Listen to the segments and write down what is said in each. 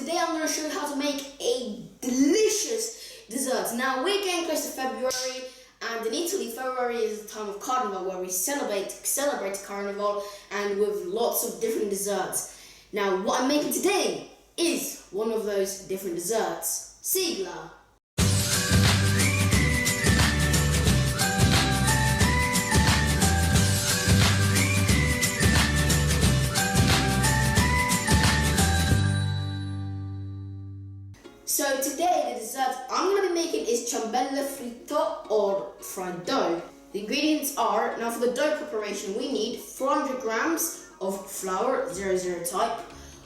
today I'm going to show you how to make a delicious dessert. Now we're getting close to February, and in Italy February is the time of Carnival, where we celebrate Carnival and with lots of different desserts. Now what I'm making today is one of those different desserts. Sigla! So today the dessert I'm going to be making is Ciambelle Fritte or fried dough. The ingredients are, now for the dough preparation we need 400 grams of flour, 00 type,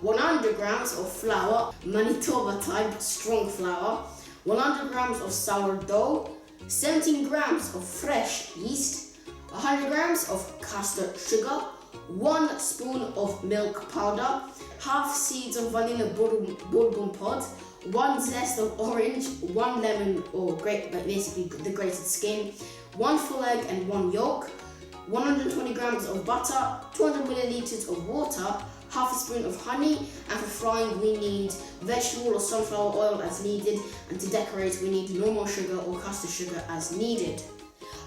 100 grams of flour, Manitoba type strong flour, 100 grams of sourdough, 17 grams of fresh yeast, 100 grams of caster sugar, 1 spoon of milk powder, half seeds of vanilla bourbon pod, 1 zest of orange, 1 lemon or basically the grated skin, 1 full egg and 1 yolk, 120 grams of butter, 200 milliliters of water, half a spoon of honey, and for frying we need vegetable or sunflower oil as needed, and to decorate we need normal sugar or caster sugar as needed.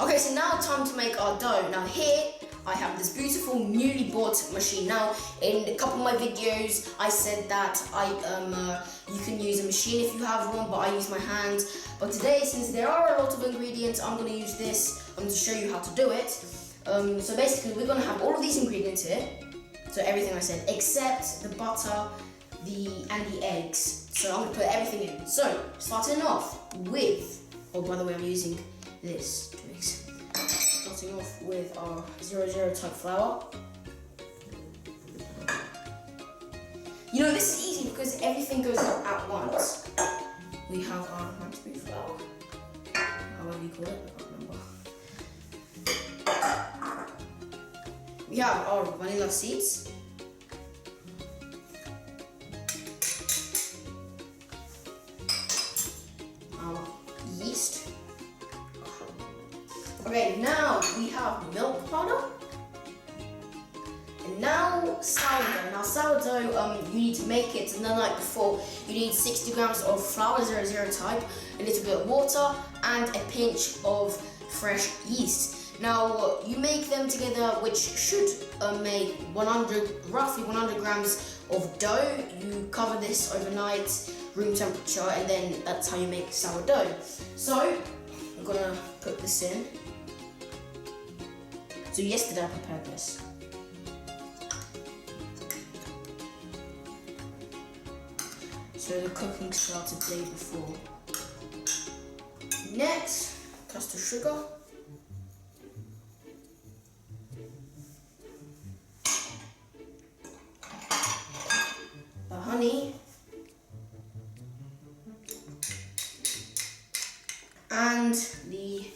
Okay, so now time to make our dough. Now here I have this beautiful newly bought machine. Now in a couple of my videos I said that you can use a machine if you have one, but I use my hands. But today, since there are a lot of ingredients, I'm going to use this to show you how to do it. So basically we're going to have all of these ingredients here. So everything I said except the butter and the eggs. So I'm going to put everything in. So starting off with, oh by the way I'm using this to mix. Starting off with our 00 type flour. You know, this is easy because everything goes up at once. We have our raspberry flour, however you call it, I can't remember. We have our vanilla seeds. Our yeast. Okay, now we have milk powder. And now sourdough. Now sourdough, you need to make it the night before. You need 60 grams of flour, 00 type, a little bit of water, and a pinch of fresh yeast. Now you make them together, which should make roughly 100 grams of dough. You cover this overnight, room temperature, and then that's how you make sourdough. So I'm gonna put this in. So yesterday I prepared this. So the cooking started the day before. Next, caster sugar. The honey. And the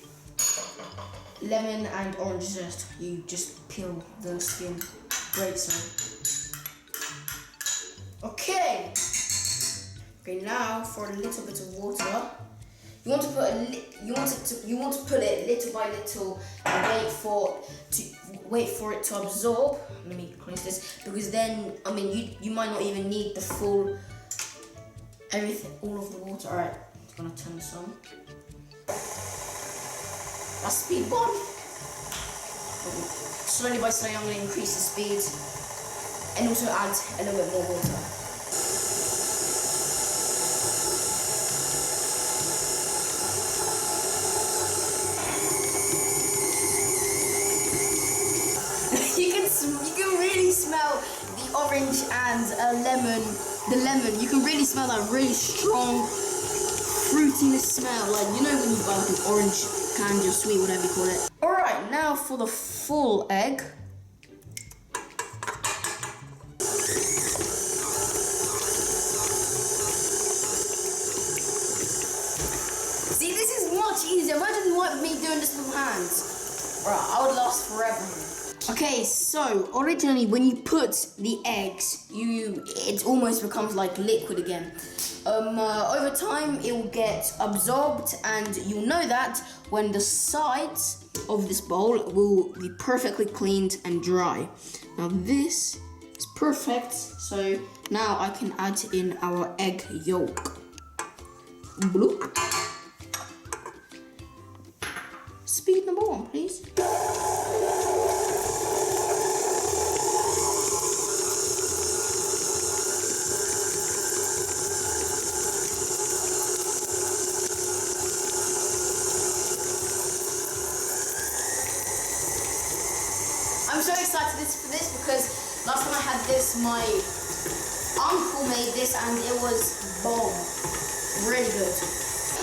lemon and orange zest. You just peel the skin. Great, so. Okay, now for a little bit of water. You want to put it little by little and wait for it to absorb. Let me close this, because then you might not even need the full all of the water. All right, I'm gonna turn this on. That's speed 1. Slowly by slowly I'm going to increase the speed and also add a little bit more water. you can really smell the orange and the lemon. You can really smell that really strong fruitiness smell, like you know when you buy like an orange candy or sweet, whatever you call it. Alright, now for the full egg. See, this is much easier. Imagine me doing this with my hands. Right, I would last forever. Okay, so originally when you put the eggs, it almost becomes like liquid again. Over time it will get absorbed, and you'll know that when the sides of this bowl will be perfectly cleaned and dry. Now this It's perfect. So now I can add in our egg yolk. Bloop. Speed number 1, please. I'm so excited for this because last time I had this, my uncle made this and it was bomb. Really good.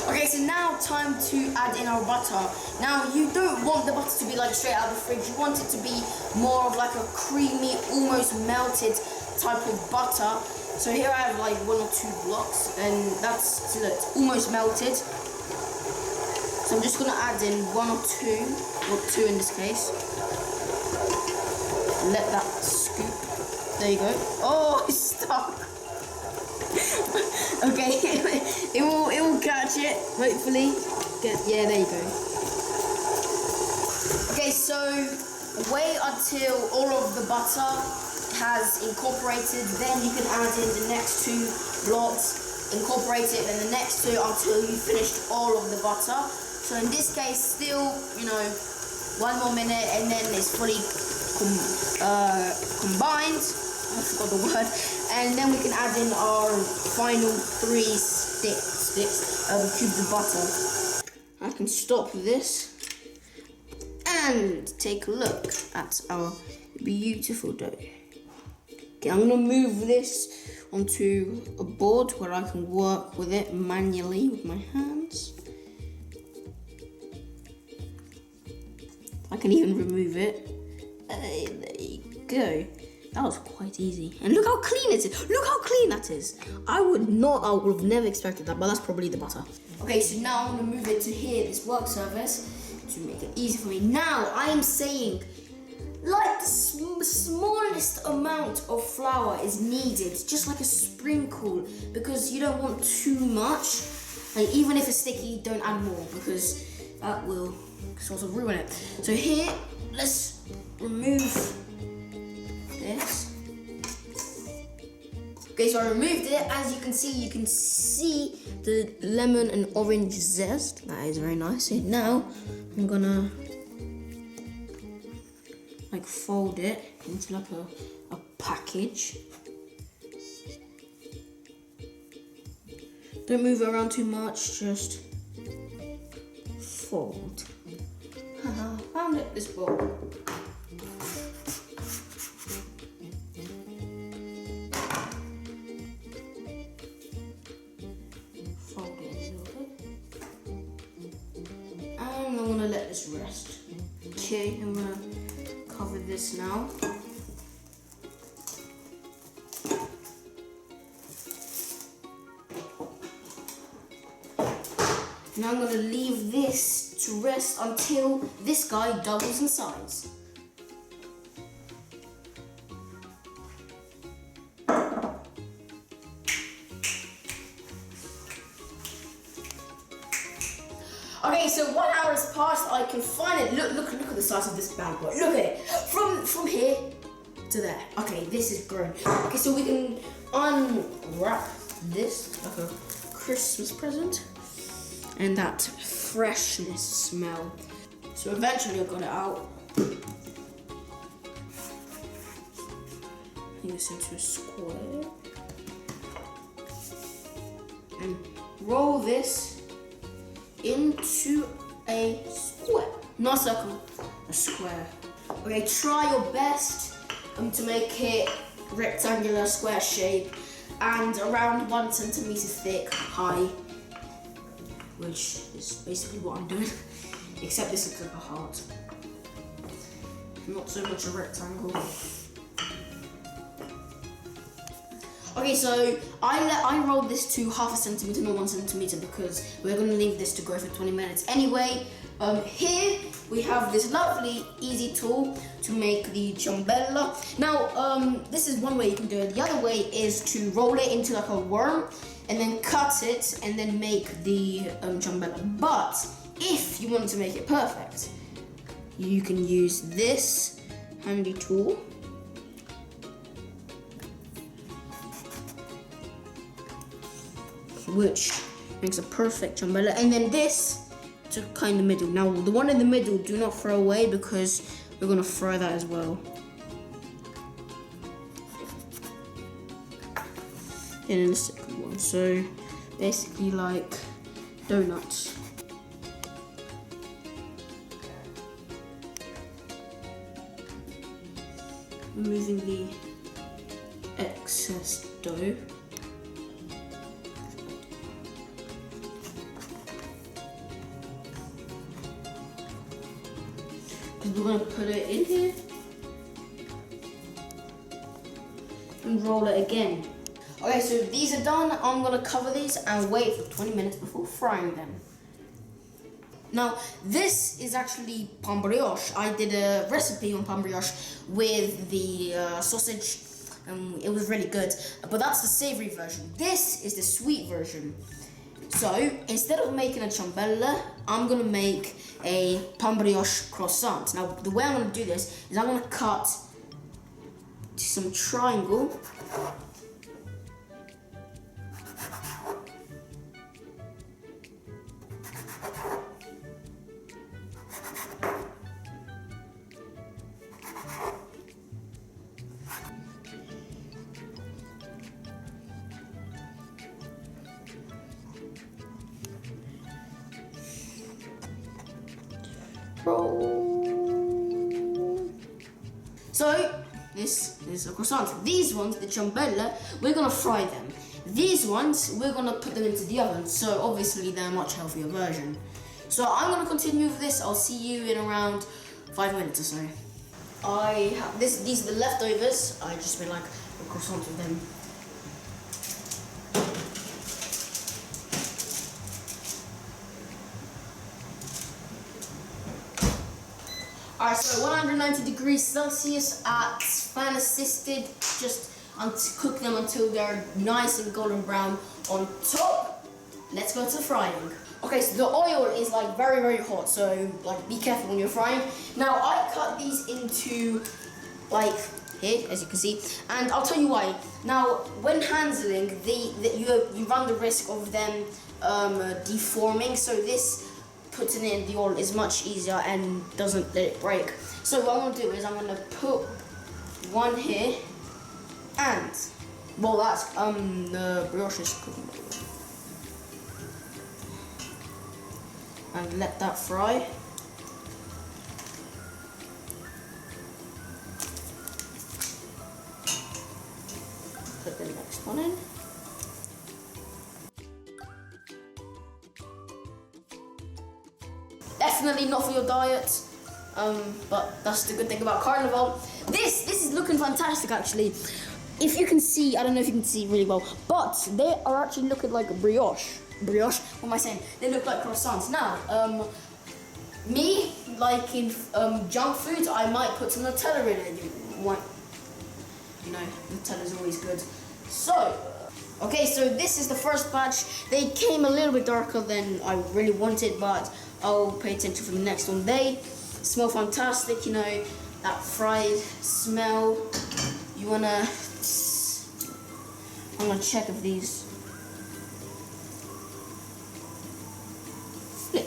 Okay, so now time to add in our butter. Now you don't want the butter to be like straight out of the fridge. You want it to be more of like a creamy, almost melted type of butter. So here I have like 1 or 2 blocks and that's almost melted. So I'm just gonna add in 1 or 2, or 2 in this case. Let that scoop. There you go. Oh, it's stuck. Okay, it will catch it. Hopefully. Yeah, there you go. Okay, so wait until all of the butter has incorporated. Then you can add in the next 2 blocks. Incorporate it, and the next 2 until you finished all of the butter. So in this case, still, 1 more minute, and then it's fully combined. I forgot the word. And then we can add in our final 3 cubes of butter. I can stop this and take a look at our beautiful dough. Okay, I'm gonna move this onto a board where I can work with it manually with my hands. I can even remove it. There you go. That was quite easy. And look how clean it is. Look how clean that is. I would have never expected that, but that's probably the butter. Okay, so now I'm gonna move it to here, this work surface, to make it easy for me. Now, I am saying, like the smallest amount of flour is needed, just like a sprinkle, because you don't want too much. Like, even if it's sticky, don't add more, because that will sort of ruin it. So here, let's remove this. Okay, so I removed it. As you can see the lemon and orange zest. That is very nice. And now I'm gonna like fold it into like a package. Don't move it around too much, just fold. Haha, found it, this bowl. Fold it a little bit. And I'm gonna let this rest. Okay, I'm gonna cover this now. Now I'm going to leave this to rest until this guy doubles in size. Okay, so 1 hour has passed. I can finally look at the size of this bad boy. Look at it from here to there. Okay, this is grown. Okay, so we can unwrap this like a Christmas present. And that freshness smell. So eventually I got it out. Put this into a square. And roll this into a square. Not a circle, a square. Okay, try your best to make it rectangular, square shape, and around 1 centimeter thick, high. Which is basically what I'm doing, except this looks like a heart. Not so much a rectangle. Okay, so I rolled this to 0.5 centimeter, not 1 centimeter, because we're going to leave this to go for 20 minutes. Anyway, here we have this lovely, easy tool to make the ciambella. Now, this is one way you can do it. The other way is to roll it into like a worm, and then cut it, and then make the ciambella. But if you want to make it perfect, you can use this handy tool. which makes a perfect ciambella. And then this to cut in the middle. Now the one in the middle, do not throw away because we're gonna fry that as well. And then the second one. So basically like donuts. Removing the excess dough. Because we're going to put it in here and roll it again. Okay, so these are done. I'm going to cover these and wait for 20 minutes before frying them. Now, this is actually pan brioche. I did a recipe on pan brioche with the sausage. It was really good, but that's the savory version. This is the sweet version. So, instead of making a ciambella, I'm gonna make a pan brioche croissant. Now, the way I'm gonna do this is I'm gonna cut some triangle. So, this is a croissant. These ones, the ciambella, we're gonna fry them. These ones, we're gonna put them into the oven, so obviously they're a much healthier version. So I'm gonna continue with this. I'll see you in around 5 minutes or so. These are the leftovers. I just made like a croissant with them. Alright, so 190 degrees Celsius at fan assisted, just cook them until they're nice and golden brown on top. Let's go to frying. Okay, so the oil is like very, very hot, so like be careful when you're frying. Now I cut these into like here, as you can see, and I'll tell you why. Now, when handling, you run the risk of them deforming, so this putting it in the oil is much easier and doesn't let it break. So what I'm gonna do is I'm gonna put one here, and well, that's the brioche's cooking, and let that fry. Put the next one in. Definitely not for your diet, but that's the good thing about Carnival. This is looking fantastic actually. If you can see, I don't know if you can see really well, but they are actually looking like brioche. Brioche? What am I saying? They look like croissants. Now, me, like in junk food, I might put some Nutella in it. You know, Nutella's always good. So, okay, so this is the first batch. They came a little bit darker than I really wanted, but I'll pay attention for the next one. They smell fantastic, you know, that fried smell. You wanna, I'm gonna check if these flip.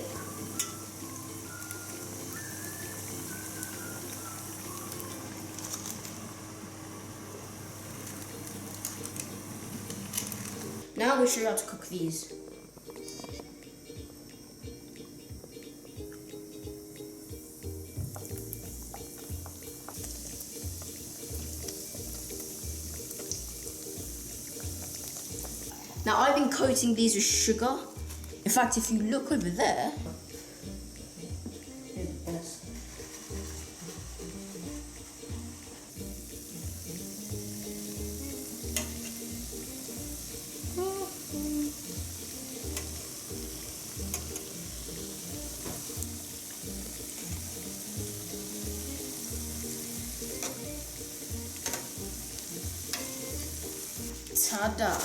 Now we'll show you how to cook these. Now I've been coating these with sugar. In fact, if you look over there, ta-da!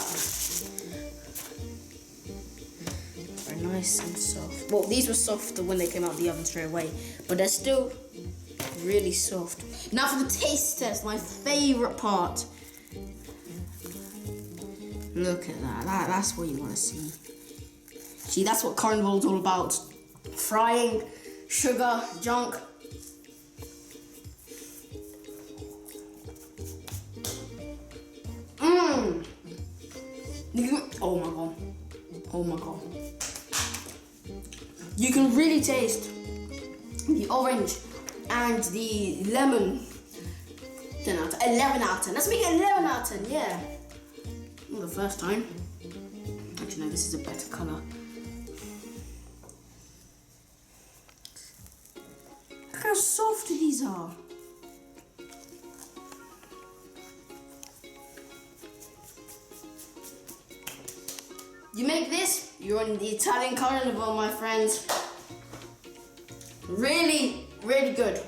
Very nice and soft. Well, these were softer when they came out of the oven straight away, but they're still really soft. Now for the taste test, my favorite part. Look at that. That's what you want to see. See, that's what Carnival's all about. Frying sugar junk. Oh my god. Oh my god. You can really taste the orange and the lemon. 10 out of 11 out of 10. Let's make it 11 out of 10, yeah. Not the first time. Actually, no, this is a better colour. Look how soft these are. You make this, you're on the Italian Carnival, my friends. Really, really good.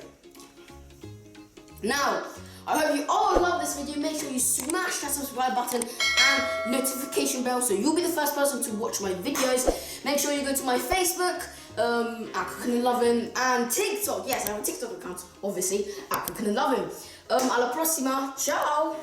Now, I hope you all love this video. Make sure you smash that subscribe button and notification bell so you'll be the first person to watch my videos. Make sure you go to my Facebook, at Cooking and Loving, and TikTok. Yes, I have a TikTok account, obviously, at Cooking and Loving. Alla prossima, ciao!